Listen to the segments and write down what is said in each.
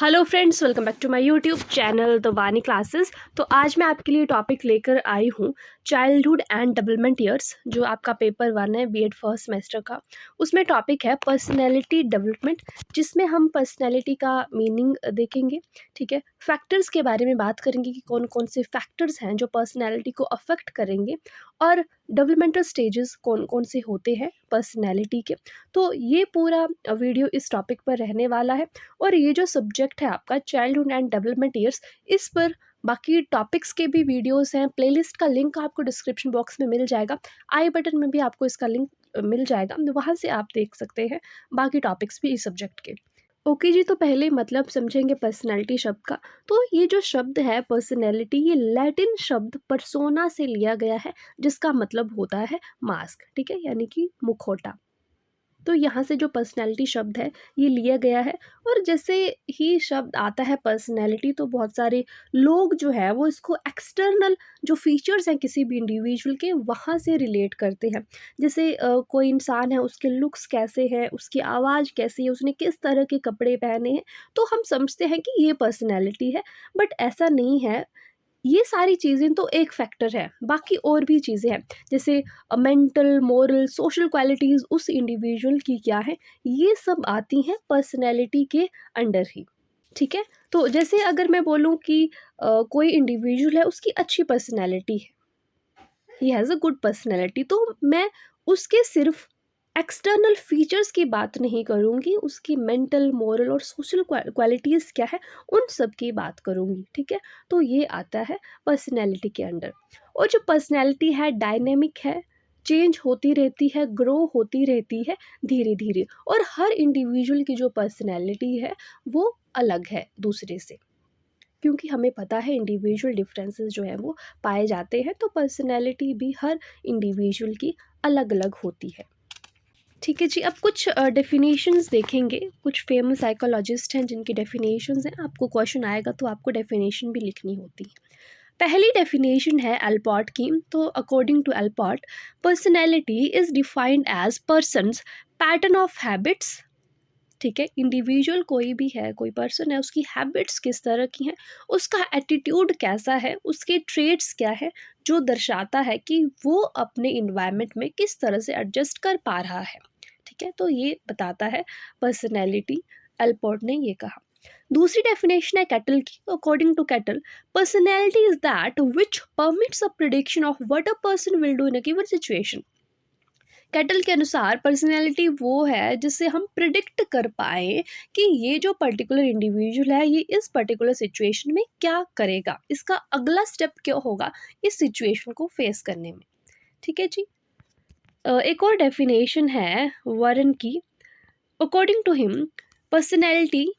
Hello friends, welcome back to my YouTube channel the Vani classes. तो आज मैं आपके लिए टॉपिक लेकर आई हूँ चाइल्डहुड एंड डेवलपमेंट ईयर्स, जो आपका पेपर 1 है बीएड फर्स्ट सेमेस्टर का। उसमें टॉपिक है पर्सनैलिटी डेवलपमेंट, जिसमें हम पर्सनैलिटी का मीनिंग देखेंगे। ठीक है, फैक्टर्स के बारे में बात करेंगे कि कौन कौन से फैक्टर्स हैं जो पर्सनैलिटी को अफेक्ट करेंगे, और डेवलपमेंटल स्टेजेस कौन कौन से होते हैं पर्सनैलिटी के। तो ये पूरा वीडियो इस टॉपिक पर रहने वाला है। और ये जो सब्जेक्ट है आपका चाइल्डहुड एंड डेवलपमेंट ईयर्स, इस पर बाकी टॉपिक्स के भी वीडियोस हैं। प्लेलिस्ट का लिंक आपको डिस्क्रिप्शन बॉक्स में मिल जाएगा, आई बटन में भी आपको इसका लिंक मिल जाएगा, वहाँ से आप देख सकते हैं बाकी टॉपिक्स भी इस सब्जेक्ट के। ओके जी, तो पहले मतलब समझेंगे पर्सनैलिटी शब्द का। तो ये जो शब्द है पर्सनैलिटी, ये लैटिन शब्द पर्सोना से लिया गया है, जिसका मतलब होता है मास्क। ठीक है, यानी कि मुखौटा। तो यहाँ से जो पर्सनैलिटी शब्द है ये लिया गया है। और जैसे ही शब्द आता है पर्सनैलिटी, तो बहुत सारे लोग जो है वो इसको एक्सटर्नल जो फीचर्स हैं किसी भी इंडिविजुअल के, वहाँ से रिलेट करते हैं। जैसे कोई इंसान है, उसके लुक्स कैसे हैं, उसकी आवाज़ कैसी है, उसने किस तरह के कपड़े पहने हैं, तो हम समझते हैं कि ये पर्सनैलिटी है। बट ऐसा नहीं है। ये सारी चीज़ें तो एक फैक्टर है, बाकी और भी चीज़ें हैं, जैसे मेंटल, मोरल, सोशल क्वालिटीज़ उस इंडिविजुअल की क्या है, ये सब आती हैं पर्सनैलिटी के अंडर ही। ठीक है, तो जैसे अगर मैं बोलूँ कि कोई इंडिविजुअल है, उसकी अच्छी पर्सनैलिटी है, he has a good personality, तो मैं उसके सिर्फ एक्सटर्नल फीचर्स की बात नहीं करूँगी, उसकी मेंटल, मोरल और सोशल क्वालिटीज़ क्या है, उन सब की बात करूँगी। ठीक है, तो ये आता है पर्सनैलिटी के अंडर। और जो पर्सनैलिटी है डायनेमिक है, चेंज होती रहती है, ग्रो होती रहती है धीरे धीरे। और हर इंडिविजुअल की जो पर्सनैलिटी है वो अलग है दूसरे से, क्योंकि हमें पता है इंडिविजुअल डिफरेंसेस जो है वो पाए जाते हैं। तो पर्सनैलिटी भी हर इंडिविजुअल की अलग अलग होती है। ठीक है जी, अब कुछ डेफिनेशंस देखेंगे। कुछ फेमस साइकोलॉजिस्ट हैं जिनकी डेफिनेशंस हैं, आपको क्वेश्चन आएगा तो आपको डेफिनेशन भी लिखनी होती है। पहली डेफिनेशन है एल्पॉट की। तो according to Allport, personality is defined as persons pattern of habits. ठीक है, इंडिविजुअल कोई भी है, कोई पर्सन है, उसकी हैबिट्स किस तरह की हैं, उसका एटीट्यूड कैसा है, उसके ट्रेड्स क्या है, जो दर्शाता है कि वो अपने इन्वायरमेंट में किस तरह से एडजस्ट कर पा रहा है। ठीक है, तो ये बताता है पर्सनैलिटी, एल्पोर्ट ने ये कहा। दूसरी डेफिनेशन है कैटल की। According to Cattell, personality is that which permits a prediction of what a person will do in a given situation. Cattell के अनुसार पर्सनैलिटी वो है जिससे हम प्रिडिक्ट कर पाए कि ये जो पर्टिकुलर इंडिविजुअल है, ये इस पर्टिकुलर सिचुएशन में क्या करेगा, इसका अगला स्टेप क्या होगा इस सिचुएशन को फेस करने में। ठीक है जी। एक और डेफिनेशन है वारन की। According to him, personality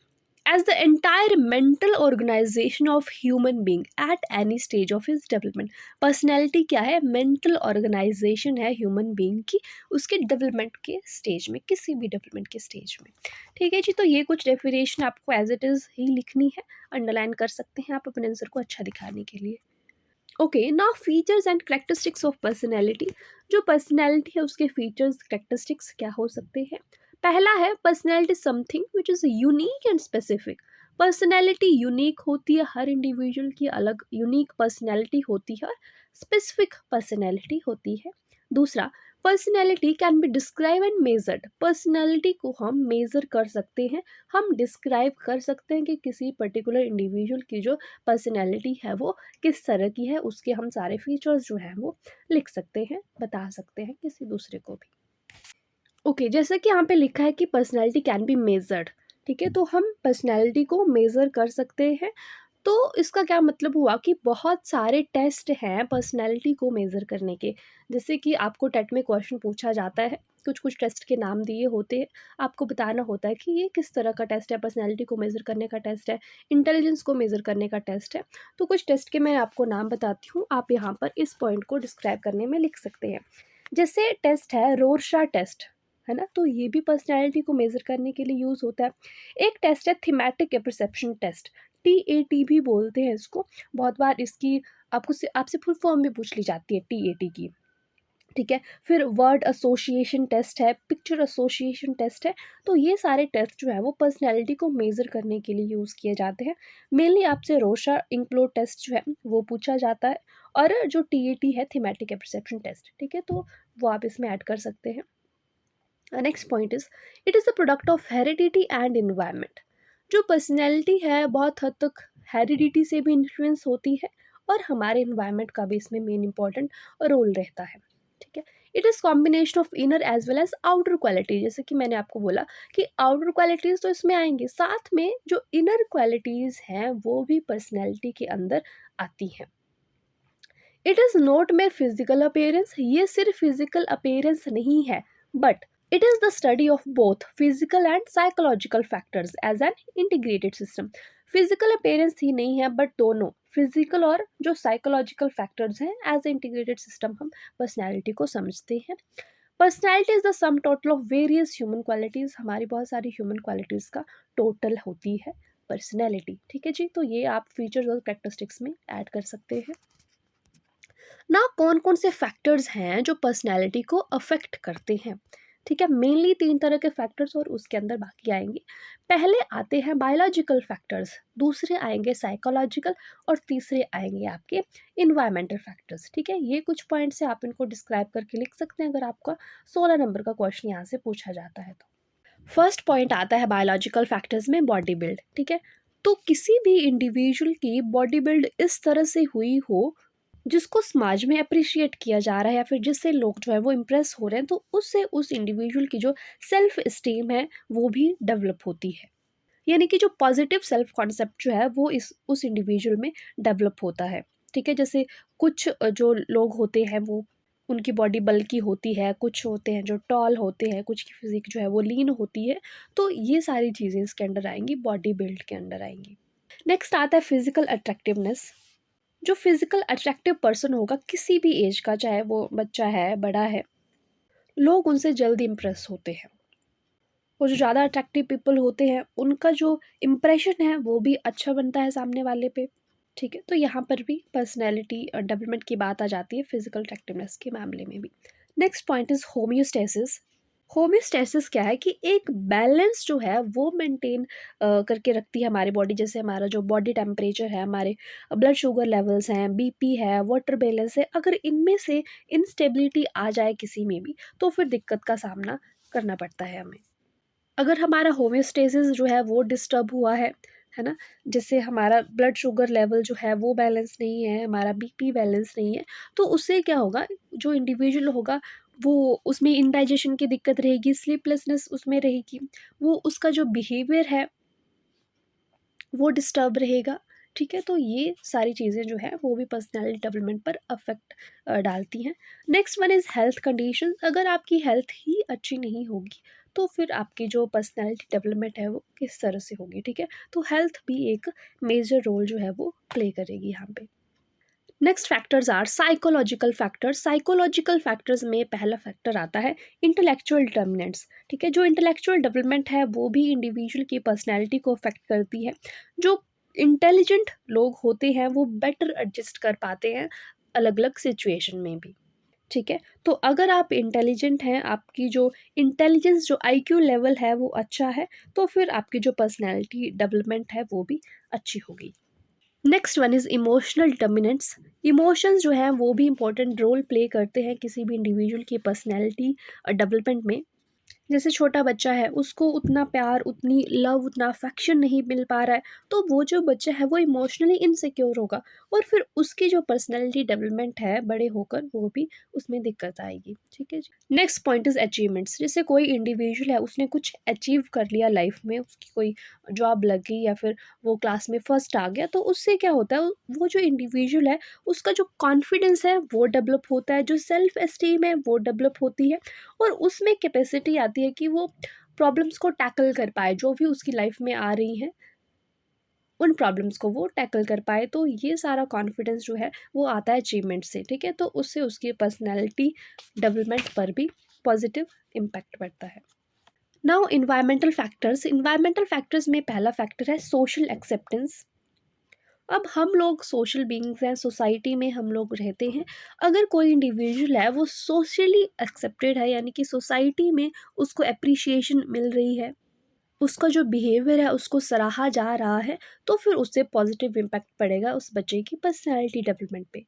as the entire mental organization of human being at any stage of his development। Personality क्या है? मेंटल ऑर्गेनाइजेशन है ह्यूमन बीइंग की, उसके डेवलपमेंट के स्टेज में, किसी भी डेवलपमेंट के स्टेज में। ठीक है जी, तो ये कुछ डेफिनेशन आपको एज इट इज़ ही लिखनी है, अंडरलाइन कर सकते हैं आप अपने आंसर को अच्छा दिखाने के लिए। Okay, now features and characteristics of personality. जो पर्सनैलिटी है उसके फीचर्स, करेक्टरिस्टिक्स क्या हो सकते हैं? पहला है personality something which is unique and specific. Personality unique होती है, हर इंडिविजुअल की अलग यूनिक पर्सनैलिटी होती है और स्पेसिफिक पर्सनैलिटी होती है। दूसरा, personality can be describe and measured. Personality को हम मेज़र कर सकते हैं, हम डिस्क्राइब कर सकते हैं कि किसी पर्टिकुलर इंडिविजुअल की जो पर्सनैलिटी है वो किस तरह की है, उसके हम सारे फीचर्स जो हैं वो लिख सकते हैं, बता सकते हैं किसी दूसरे को भी। ओके, जैसा कि यहाँ पे लिखा है कि पर्सनैलिटी कैन बी मेजर्ड। ठीक है, तो हम पर्सनैलिटी को मेज़र कर सकते हैं। तो इसका क्या मतलब हुआ कि बहुत सारे टेस्ट हैं पर्सनैलिटी को मेज़र करने के। जैसे कि आपको टेट में क्वेश्चन पूछा जाता है, कुछ कुछ टेस्ट के नाम दिए होते हैं, आपको बताना होता है कि ये किस तरह का टेस्ट है, पर्सनैलिटी को मेज़र करने का टेस्ट है, इंटेलिजेंस को मेज़र करने का टेस्ट है। तो कुछ टेस्ट के मैं आपको नाम बताती हूँ, आप यहाँ पर इस पॉइंट को डिस्क्राइब करने में लिख सकते हैं। जैसे टेस्ट है रोरशा टेस्ट, है ना, तो ये भी पर्सनैलिटी को मेज़र करने के लिए यूज़ होता है। एक टेस्ट है थीमेटिक परसेप्शन टेस्ट, TAT भी बोलते हैं इसको। बहुत बार इसकी आपसे फुल फॉर्म भी पूछ ली जाती है TAT की। ठीक है। फिर वर्ड एसोसिएशन टेस्ट है, पिक्चर एसोसिएशन टेस्ट है। तो ये सारे टेस्ट जो है वो पर्सनैलिटी को मेज़र करने के लिए यूज़ किए जाते हैं। मेनली आपसे रोशा इंक्लूड टेस्ट जो है वो पूछा जाता है, और जो टीएटी है, थीमेटिक एप्रिसिएप्शन टेस्ट, ठीक है, तो वो आप इसमें ऐड कर सकते हैं। Next point is, it is the product of heredity and environment. जो पर्सनैलिटी है बहुत हद तक हेरिडिटी से भी इन्फ्लुएंस होती है, और हमारे इन्वायरमेंट का भी इसमें मेन इंपॉर्टेंट रोल रहता है, ठीक है। It is combination of inner as well as outer quality, जैसे कि मैंने आपको बोला कि आउटर क्वालिटीज़ तो इसमें आएंगी, साथ में जो इनर क्वालिटीज़ हैं वो भी पर्सनैलिटी के अंदर आती हैं। It is not mere physical appearance, ये सिर्फ फिजिकल अपेयरेंस नहीं है, but it is the study of both physical and psychological factors as an integrated system. Physical appearance ही नहीं है, बट दोनों फिजिकल और जो साइकोलॉजिकल फैक्टर्स हैं एज इंटीग्रेटेड सिस्टम हम पर्सनैलिटी को समझते हैं। Personality is the sum total of various human qualities, हमारी बहुत सारी ह्यूमन क्वालिटीज़ का टोटल होती है पर्सनैलिटी, ठीक है जी। तो ये आप फीचर्स और कैरेक्टरिस्टिक्स में ऐड कर सकते हैं ना। कौन कौन से फैक्टर्स हैं जो पर्सनैलिटी को अफेक्ट करते हैं, ठीक है। मेनली 3 तरह के फैक्टर्स, और उसके अंदर बाकी आएंगे। पहले आते हैं बायोलॉजिकल फैक्टर्स, दूसरे आएंगे साइकोलॉजिकल, और तीसरे आएंगे आपके इन्वायरमेंटल फैक्टर्स, ठीक है। ये कुछ पॉइंट्स से आप इनको डिस्क्राइब करके लिख सकते हैं अगर आपका 16 नंबर का क्वेश्चन यहाँ से पूछा जाता है तो। फर्स्ट पॉइंट आता है बायोलॉजिकल फैक्टर्स में बॉडी बिल्ड, ठीक है। तो किसी भी इंडिविजुअल की बॉडी बिल्ड इस तरह से हुई हो जिसको समाज में अप्रिशिएट किया जा रहा है, या फिर जिससे लोग जो है वो इम्प्रेस हो रहे हैं, तो उससे उस इंडिविजुअल की जो सेल्फ इस्टीम है वो भी डेवलप होती है। यानी कि जो पॉजिटिव सेल्फ कॉन्सेप्ट जो है वो इस उस इंडिविजुअल में डेवलप होता है, ठीक है। जैसे कुछ जो लोग होते हैं वो उनकी बॉडी बल्की होती है, कुछ होते हैं जो टॉल होते हैं, कुछ की फिजिक जो है वो लीन होती है। तो ये सारी चीज़ें इसके अंडर आएंगी, बॉडी बिल्ड के अंडर आएंगी। नेक्स्ट आता है फिजिकल अट्रैक्टिवनेस। जो फिजिकल अट्रैक्टिव पर्सन होगा किसी भी एज का, चाहे वो बच्चा है बड़ा है, लोग उनसे जल्दी इम्प्रेस होते हैं। और जो ज़्यादा अट्रैक्टिव पीपल होते हैं उनका जो इम्प्रेशन है वो भी अच्छा बनता है सामने वाले पे, ठीक है। तो यहाँ पर भी पर्सनैलिटी डेवलपमेंट की बात आ जाती है फिजिकल अट्रैक्टिवनेस के मामले में भी। Next point is homeostasis. Homeostasis क्या है कि एक बैलेंस जो है वो मेंटेन करके रखती है हमारी बॉडी। जैसे हमारा जो बॉडी टेम्परेचर है, हमारे ब्लड शुगर लेवल्स हैं, बीपी है, वाटर बैलेंस है, अगर इनमें से इनस्टेबिलिटी आ जाए किसी में भी तो फिर दिक्कत का सामना करना पड़ता है हमें। अगर हमारा होम्योस्टेसिस जो है वो डिस्टर्ब हुआ है ना, जैसे हमारा ब्लड शुगर लेवल जो है वो बैलेंस नहीं है, हमारा बीपी बैलेंस नहीं है, तो उससे क्या होगा, जो इंडिविजुअल होगा वो उसमें इंडाइजेशन की दिक्कत रहेगी, स्लीपलेसनेस उसमें रहेगी, वो उसका जो बिहेवियर है वो डिस्टर्ब रहेगा, ठीक है। तो ये सारी चीज़ें जो है वो भी पर्सनैलिटी डेवलपमेंट पर अफेक्ट डालती हैं। Next one is health condition. अगर आपकी हेल्थ ही अच्छी नहीं होगी तो फिर आपकी जो पर्सनैलिटी डेवलपमेंट है वो किस तरह से होगी, ठीक है। तो हेल्थ भी एक मेजर रोल जो है वो प्ले करेगी यहाँ पे। Next factors are psychological factors. Psychological factors में पहला फैक्टर आता है इंटेलेक्चुअल डिटर्मिनेंट्स, ठीक है। जो इंटेलेक्चुअल डेवलपमेंट है वो भी इंडिविजुअल की पर्सनैलिटी को अफेक्ट करती है। जो इंटेलिजेंट लोग होते हैं वो बेटर एडजस्ट कर पाते हैं अलग अलग सिचुएशन में भी, ठीक है। तो अगर आप इंटेलिजेंट हैं, आपकी जो इंटेलिजेंस जो आईक्यू लेवल है वो अच्छा है, तो फिर आपकी जो पर्सनैलिटी डेवलपमेंट है वो भी अच्छी होगी। Next one is emotional determinants. Emotions जो हैं वो भी इंपॉर्टेंट रोल प्ले करते हैं किसी भी इंडिविजुअल की पर्सनैलिटी डेवलपमेंट में। जैसे छोटा बच्चा है, उसको उतना प्यार, उतनी लव, उतना अफेक्शन नहीं मिल पा रहा है, तो वो जो बच्चा है वो इमोशनली इनसिक्योर होगा, और फिर उसकी जो पर्सनैलिटी डेवलपमेंट है बड़े होकर वो भी उसमें दिक्कत आएगी, ठीक है जी। Next point is achievements. जैसे कोई इंडिविजुअल है, उसने कुछ अचीव कर लिया लाइफ में, उसकी कोई जॉब लग गई या फिर वो क्लास में फर्स्ट आ गया, तो उससे क्या होता है, वो जो इंडिविजुअल है उसका जो कॉन्फिडेंस है वो डेवलप होता है, जो सेल्फ एस्टीम है वो डेवलप होती है, और उसमें कैपेसिटी आती है कि वो प्रॉब्लम्स को टैकल कर पाए, जो भी उसकी लाइफ में आ रही हैं उन प्रॉब्लम्स को वो टैकल कर पाए। तो ये सारा कॉन्फिडेंस जो है वो आता है अचीवमेंट से, ठीक है। तो उससे उसकी पर्सनैलिटी डेवलपमेंट पर भी पॉजिटिव इम्पैक्ट पड़ता है। Now environmental factors. Environmental factors में पहला फैक्टर है सोशल एक्सेप्टेंस। अब हम लोग सोशल बीइंग्स हैं, सोसाइटी में हम लोग रहते हैं। अगर कोई इंडिविजुअल है वो सोशली एक्सेप्टेड है, यानी कि सोसाइटी में उसको एप्रिसिएशन मिल रही है, उसका जो बिहेवियर है उसको सराहा जा रहा है, तो फिर उससे पॉजिटिव इम्पैक्ट पड़ेगा उस बच्चे की पर्सनैलिटी डेवलपमेंट पे।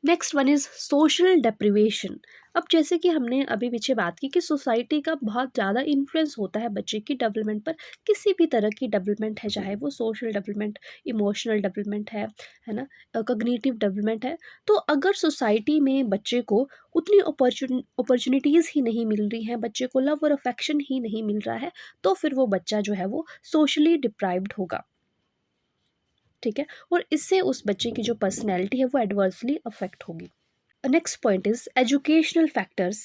Next one is social deprivation. अब जैसे कि हमने अभी पीछे बात की कि सोसाइटी का बहुत ज़्यादा इन्फ्लुएंस होता है बच्चे की डेवलपमेंट पर। किसी भी तरह की डेवलपमेंट है, चाहे वो सोशल डेवलपमेंट, इमोशनल डेवलपमेंट है ना, कॉग्निटिव डेवलपमेंट है। तो अगर सोसाइटी में बच्चे को उतनी अपॉर्चुनिटीज़ ही नहीं मिल रही हैं, बच्चे को लव और अफेक्शन ही नहीं मिल रहा है, तो फिर वो बच्चा जो है वो सोशली डिप्राइव्ड होगा। ठीक है, और इससे उस बच्चे की जो पर्सनैलिटी है वो एडवर्सली अफेक्ट होगी। Next point is educational factors.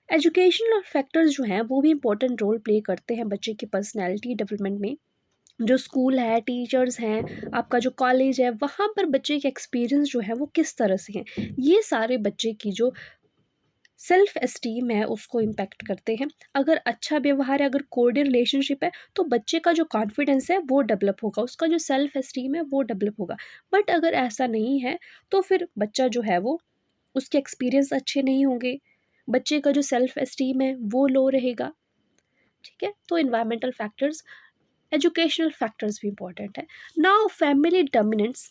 Educational factors जो हैं वो भी इंपॉर्टेंट रोल प्ले करते हैं बच्चे की पर्सनैलिटी डेवलपमेंट में। जो स्कूल है, टीचर्स हैं, आपका जो कॉलेज है, वहाँ पर बच्चे के एक्सपीरियंस जो है वो किस तरह से हैं, ये सारे बच्चे की जो सेल्फ एस्टीम है उसको इम्पैक्ट करते हैं। अगर अच्छा व्यवहार है, अगर कोर्डियल रिलेशनशिप है, तो बच्चे का जो कॉन्फिडेंस है वो डेवलप होगा, उसका जो सेल्फ एस्टीम है वो डेवलप होगा। बट अगर ऐसा नहीं है तो फिर बच्चा जो है वो, उसके एक्सपीरियंस अच्छे नहीं होंगे, बच्चे का जो सेल्फ एस्टीम है वो लो रहेगा। ठीक है, तो इन्वायरमेंटल फैक्टर्स, एजुकेशनल फैक्टर्स भी इंपॉर्टेंट है। Now family dominance.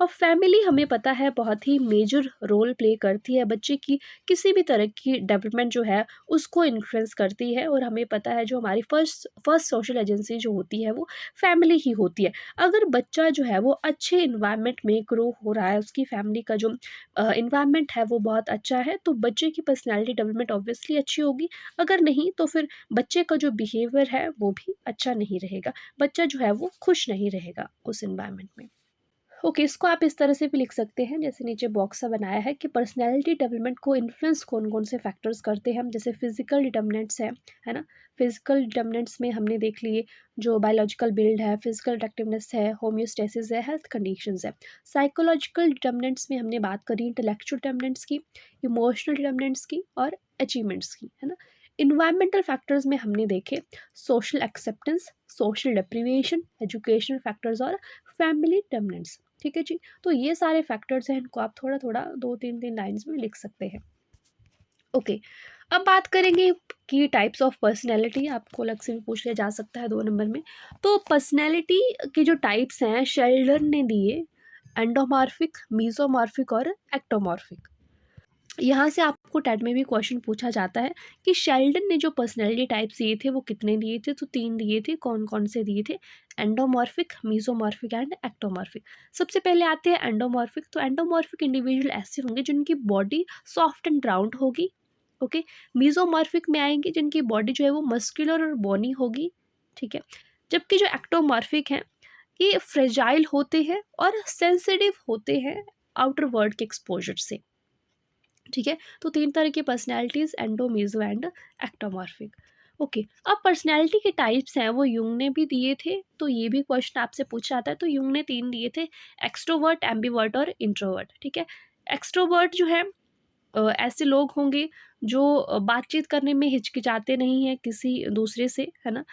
और फैमिली हमें पता है बहुत ही मेजर रोल प्ले करती है बच्चे की किसी भी तरह की डेवलपमेंट जो है उसको इन्फ्लुएंस करती है। और हमें पता है जो हमारी फर्स्ट सोशल एजेंसी जो होती है वो फैमिली ही होती है। अगर बच्चा जो है वो अच्छे इन्वायरमेंट में ग्रो हो रहा है, उसकी फैमिली का जो इन्वायरमेंट है वो बहुत अच्छा है, तो बच्चे की पर्सनैलिटी डेवलपमेंट ऑब्वियसली अच्छी होगी। अगर नहीं तो फिर बच्चे का जो बिहेवियर है वो भी अच्छा नहीं रहेगा, बच्चा जो है वो खुश नहीं रहेगा उस इन्वायरमेंट में। ओके, इसको आप इस तरह से भी लिख सकते हैं, जैसे नीचे बॉक्स सा बनाया है कि पर्सनैलिटी डेवलपमेंट को इन्फ्लुएंस कौन कौन से फैक्टर्स करते हैं हम। जैसे फिजिकल डिटर्मिनेंट्स हैं, है ना। फिजिकल डिटर्मिनेंट्स में हमने देख लिए जो बायोलॉजिकल बिल्ड है, फिजिकल अट्रैक्टिवनेस है, होम्योस्टेसिस है, हेल्थ कंडीशंस है। साइकोलॉजिकल डिटर्मिनेंट्स में हमने बात करी इंटेलेक्चुअल डिटर्मिनेंट्स की, इमोशनल डिटर्मिनेंट्स की और अचीवमेंट्स की, है ना। इन्वायरमेंटल फैक्टर्स में हमने देखे social acceptance, social deprivation, educational factors और फैमिली डिटर्मिनेंट्स। ठीक है जी, तो ये सारे फैक्टर्स हैं, इनको आप थोड़ा थोड़ा 2-3 लाइंस में लिख सकते हैं। ओके, अब बात करेंगे कि टाइप्स ऑफ पर्सनैलिटी, आपको अलग से भी पूछ लिया जा सकता है 2 नंबर में। तो पर्सनैलिटी के जो टाइप्स हैं शेल्डन ने दिए, एंडोमॉर्फिक, मीजोमॉर्फिक और एक्टोमॉर्फिक। यहाँ से आपको टेट में भी क्वेश्चन पूछा जाता है कि शेल्डन ने जो पर्सनैलिटी टाइप्स दिए थे वो कितने दिए थे, तो 3 दिए थे। कौन कौन से दिए थे? Endomorphic, mesomorphic and ectomorphic. सबसे पहले आते हैं एंडोमॉर्फिक। तो एंडोमॉर्फिक इंडिविजुअल ऐसे होंगे जिनकी बॉडी सॉफ्ट एंड राउंड होगी। ओके, मीजोमॉर्फिक में आएंगे जिनकी बॉडी जो है वो मस्कुलर और बोनी होगी। ठीक है, जबकि जो एक्टोमॉर्फिक हैं ये फ्रेजाइल होते हैं और सेंसिटिव होते हैं आउटर वर्ल्ड के एक्सपोजर से। ठीक है, तो 3 तरह की personalities, endo, meso and ectomorphic. Okay, अब पर्सनैलिटी के टाइप्स हैं वो युंग ने भी दिए थे, तो ये भी क्वेश्चन आपसे पूछा जाता है। तो युंग ने 3 दिए थे, एक्सट्रोवर्ट, एम्बीवर्ट और इंट्रोवर्ट। ठीक है, एक्सट्रोवर्ट जो है ऐसे लोग होंगे जो बातचीत करने में हिचकिचाते नहीं हैं किसी दूसरे से, है ना।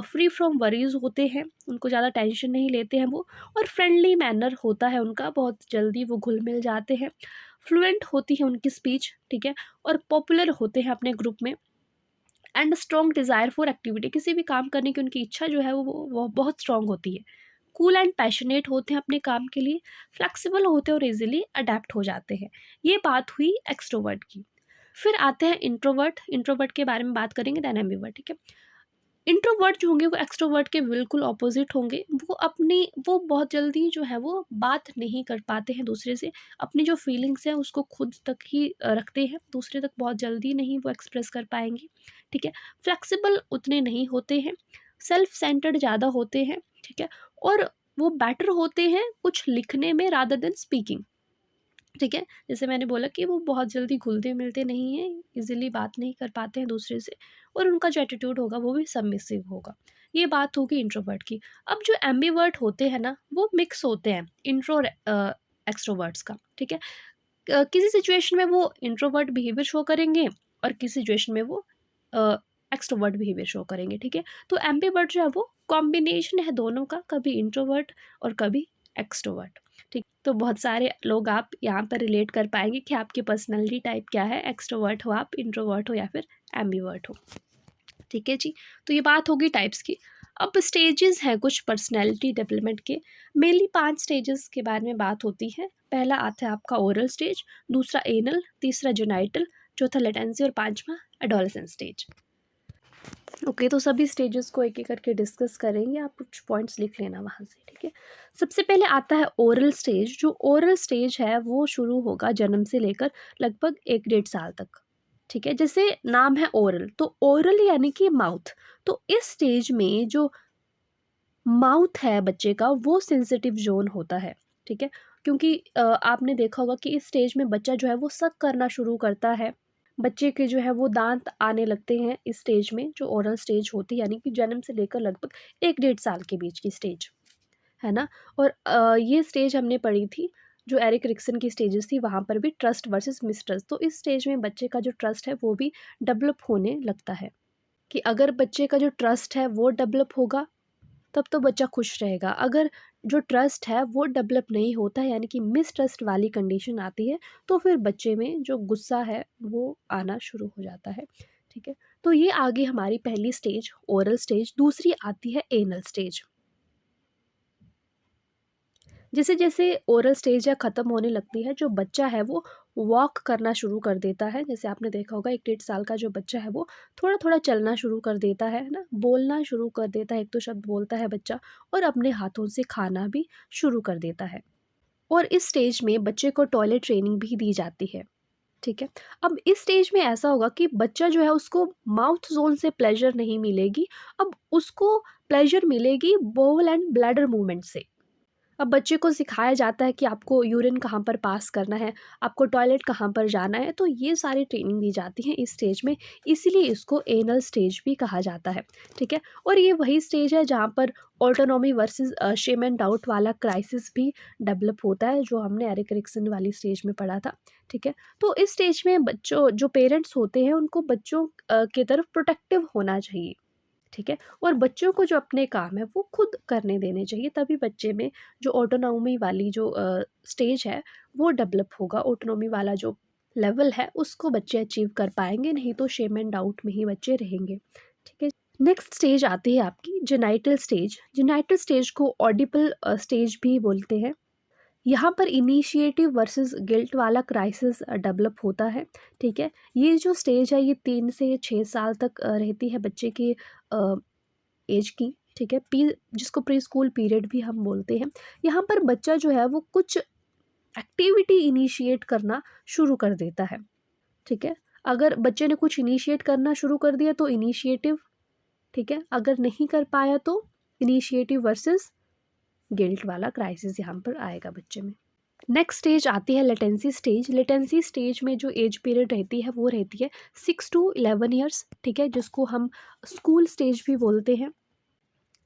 फ्री फ्रॉम वरीज होते हैं, उनको ज़्यादा टेंशन नहीं लेते हैं वो, और फ्रेंडली मैनर होता है उनका, बहुत जल्दी वो घुल मिल जाते हैं। फ्लुएंट होती है उनकी स्पीच, ठीक है, और पॉपुलर होते हैं अपने ग्रुप में। And strong desire for activity, किसी भी काम करने की उनकी इच्छा जो है वो बहुत स्ट्रॉन्ग होती है। कूल एंड पैशनेट होते हैं अपने काम के लिए, फ्लेक्सिबल होते हैं और इजीली अडेप्ट हो जाते हैं। ये बात हुई एक्सट्रोवर्ट की। फिर आते हैं इंट्रोवर्ट। इंट्रोवर्ट के बारे में बात करेंगे, देन एम्बिवर्ट। ठीक है, इंट्रोवर्ट जो होंगे वो एक्सट्रोवर्ट के बिल्कुल ऑपोजिट होंगे। वो बहुत जल्दी जो है वो बात नहीं कर पाते हैं दूसरे से, अपनी जो फीलिंग्स हैं उसको खुद तक ही रखते हैं, दूसरे तक बहुत जल्दी नहीं वो एक्सप्रेस कर पाएंगे। ठीक है, फ्लेक्सिबल उतने नहीं होते हैं, सेल्फ सेंटर्ड ज़्यादा होते हैं। ठीक है, और वो बेटर होते हैं कुछ लिखने में रादर देन स्पीकिंग। ठीक है, जैसे मैंने बोला कि वो बहुत जल्दी घुलते-मिलते नहीं हैं, ईज़िली बात नहीं कर पाते हैं दूसरे से, और उनका जो एटीट्यूड होगा वो भी सबमिसिव होगा। ये बात होगी इंट्रोवर्ट की। अब जो एम्बिवर्ट होते हैं ना, वो मिक्स होते हैं इंट्रो और एक्सट्रोवर्ट्स का। ठीक है, किसी सिचुएशन में वो इंट्रोवर्ट बिहेवियर शो करेंगे और किसी सिचुएशन में वो एक्सट्रोवर्ट बिहेवियर शो करेंगे। ठीक है, तो एम्बिवर्ट जो है वो कॉम्बिनेशन है दोनों का, कभी इंट्रोवर्ट और कभी एक्सट्रोवर्ट। ठीक, तो बहुत सारे लोग आप यहाँ पर रिलेट कर पाएंगे कि आपकी पर्सनैलिटी टाइप क्या है, एक्सट्रोवर्ट हो आप, इंट्रोवर्ट हो या फिर एम्बिवर्ट हो। ठीक है जी, तो ये बात होगी टाइप्स की। अब स्टेजेस हैं कुछ पर्सनैलिटी डेवलपमेंट के। मेनली 5 स्टेजेस के बारे में बात होती है। पहला आता है आपका ओरल स्टेज, दूसरा एनल, तीसरा जेनाइटल, चौथा लेटेंसी और पांचवा एडोलेसेंस स्टेज। ओके, तो सभी स्टेजेस को एक एक करके डिस्कस करेंगे, आप कुछ पॉइंट्स लिख लेना वहाँ से। ठीक है, सबसे पहले आता है ओरल स्टेज। जो ओरल स्टेज है वो शुरू होगा जन्म से लेकर लगभग 1-1.5 साल तक। ठीक है, जैसे नाम है ओरल, तो ओरल यानी कि माउथ। तो इस स्टेज में जो माउथ है बच्चे का वो सेंसिटिव जोन होता है। ठीक है, क्योंकि आपने देखा होगा कि इस स्टेज में बच्चा जो है वो सक करना शुरू करता है। बच्चे के जो है वो दांत आने लगते हैं इस स्टेज में, जो ओरल स्टेज होती है, यानी कि जन्म से लेकर लगभग 1-1.5 साल के बीच की स्टेज, है ना। और ये स्टेज हमने पढ़ी थी जो एरिक रिक्सन की स्टेजेस थी, वहाँ पर भी ट्रस्ट वर्सेस मिसट्रस्ट। तो इस स्टेज में बच्चे का जो ट्रस्ट है वो भी डेवलप होने लगता है, कि अगर बच्चे का जो ट्रस्ट है वो डेवलप होगा तब तो बच्चा खुश रहेगा। अगर जो ट्रस्ट है वो डेवलप नहीं होता है, यानी कि मिसट्रस्ट वाली कंडीशन आती है, तो फिर बच्चे में जो गुस्सा है वो आना शुरू हो जाता है। ठीक है, तो ये आगे हमारी पहली स्टेज ओरल स्टेज। दूसरी आती है एनल स्टेज। जैसे जैसे ओरल स्टेज या ख़त्म होने लगती है, जो बच्चा है वो वॉक करना शुरू कर देता है। जैसे आपने देखा होगा 1-1.5 साल का जो बच्चा है वो थोड़ा थोड़ा चलना शुरू कर देता है ना, बोलना शुरू कर देता है, 1-2 शब्द बोलता है बच्चा, और अपने हाथों से खाना भी शुरू कर देता है। और इस स्टेज में बच्चे को टॉयलेट ट्रेनिंग भी दी जाती है। ठीक है, अब इस स्टेज में ऐसा होगा कि बच्चा जो है उसको माउथ जोन से प्लेजर नहीं मिलेगी, अब उसको प्लेजर मिलेगी बोवल एंड ब्लैडर मूवमेंट से। अब बच्चे को सिखाया जाता है कि आपको यूरिन कहाँ पर पास करना है, आपको टॉयलेट कहाँ पर जाना है, तो ये सारी ट्रेनिंग दी जाती है इस स्टेज में, इसीलिए इसको एनल स्टेज भी कहा जाता है। ठीक है, और ये वही स्टेज है जहाँ पर autonomy versus shame and doubt वाला क्राइसिस भी डेवलप होता है, जो हमने एरिक एरिक्सन वाली स्टेज में पढ़ा था। ठीक है, तो इस स्टेज में बच्चों जो पेरेंट्स होते हैं उनको बच्चों की तरफ प्रोटेक्टिव होना चाहिए। ठीक है, और बच्चों को जो अपने काम है वो खुद करने देने चाहिए, तभी बच्चे में जो ऑटोनॉमी वाली जो स्टेज है वो डेवलप होगा। ऑटोनॉमी वाला जो लेवल है उसको बच्चे अचीव कर पाएंगे, नहीं तो शेम एंड डाउट में ही बच्चे रहेंगे। ठीक है, नेक्स्ट स्टेज आती है आपकी जेनाइटल स्टेज। जेनाइटल स्टेज को ऑडिबल स्टेज भी बोलते हैं। यहाँ पर इनिशिएटिव वर्सेस गिल्ट वाला क्राइसिस डेवलप होता है। ठीक है, ये जो स्टेज है ये 3 से 6 साल तक रहती है बच्चे की एज की। ठीक है, जिसको प्री स्कूल पीरियड भी हम बोलते हैं। यहाँ पर बच्चा जो है वो कुछ एक्टिविटी इनिशिएट करना शुरू कर देता है। ठीक है, अगर बच्चे ने कुछ इनिशिएट करना शुरू कर दिया तो इनिशिएटिव, ठीक है, अगर नहीं कर पाया तो इनिशिएटिव वर्सेस गिल्ट वाला क्राइसिस यहाँ पर आएगा बच्चे में। नेक्स्ट स्टेज आती है लेटेंसी स्टेज। लेटेंसी स्टेज में जो एज पीरियड रहती है वो रहती है 6 to 11 ईयर्स। ठीक है, जिसको हम स्कूल स्टेज भी बोलते हैं।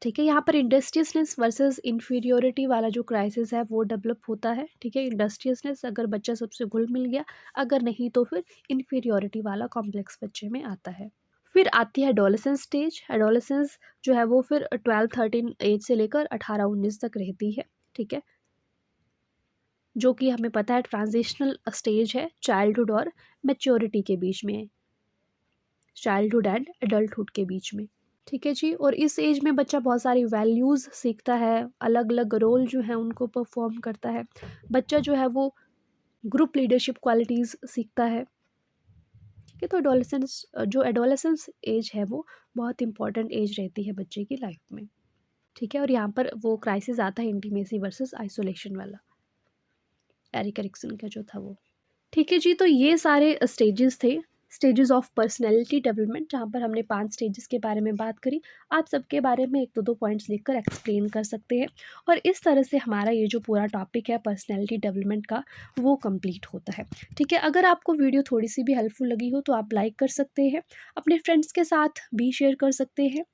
ठीक है, यहाँ पर इंडस्ट्रियसनेस वर्सेस इन्फीरियोरिटी वाला जो क्राइसिस है वो डेवलप होता है। ठीक है, इंडस्ट्रियसनेस अगर बच्चा सबसे घुल मिल गया, अगर नहीं तो फिर इन्फीरियोरिटी वाला कॉम्प्लेक्स बच्चे में आता है। फिर आती है एडोलेसेंस स्टेज। एडोलेसेंस जो है वो फिर 12-13 एज से लेकर 18-19 तक रहती है। ठीक है, जो कि हमें पता है ट्रांजिशनल स्टेज है चाइल्डहुड और मैच्योरिटी के बीच में, चाइल्डहुड एंड एडल्टहुड के बीच में। ठीक है जी, और इस एज में बच्चा बहुत सारी वैल्यूज़ सीखता है, अलग अलग रोल जो हैं उनको परफॉर्म करता है। बच्चा जो है वो ग्रुप लीडरशिप क्वालिटीज़ सीखता है। ठीक है, तो एडोलेसेंस एज है वो बहुत इंपॉर्टेंट एज रहती है बच्चे की लाइफ में। ठीक है, और यहाँ पर वो क्राइसिस आता है इंटीमेसी वर्सेस आइसोलेशन वाला, एरिक एरिक्सन का जो था वो। ठीक है जी, तो ये सारे स्टेजेस थे, स्टेजेस ऑफ पर्सनैलिटी डेवलपमेंट, जहाँ पर हमने 5 स्टेजेस के बारे में बात करी। आप सबके बारे में 1-2 पॉइंट्स लिखकर एक्सप्लेन कर सकते हैं, और इस तरह से हमारा ये जो पूरा टॉपिक है पर्सनैलिटी डेवलपमेंट का वो कंप्लीट होता है। ठीक है, अगर आपको वीडियो थोड़ी सी भी हेल्पफुल लगी हो तो आप लाइक कर सकते हैं, अपने फ्रेंड्स के साथ भी शेयर कर सकते हैं,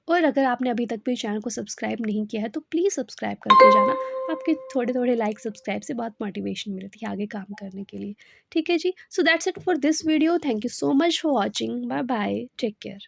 और अगर आपने अभी तक भी चैनल को सब्सक्राइब नहीं किया है तो प्लीज़ सब्सक्राइब करके जाना। आपके थोड़े थोड़े लाइक सब्सक्राइब से बहुत मोटिवेशन मिलती है आगे काम करने के लिए। ठीक है जी, so that's it for this video. Thank you so much for watching. Bye bye, take care.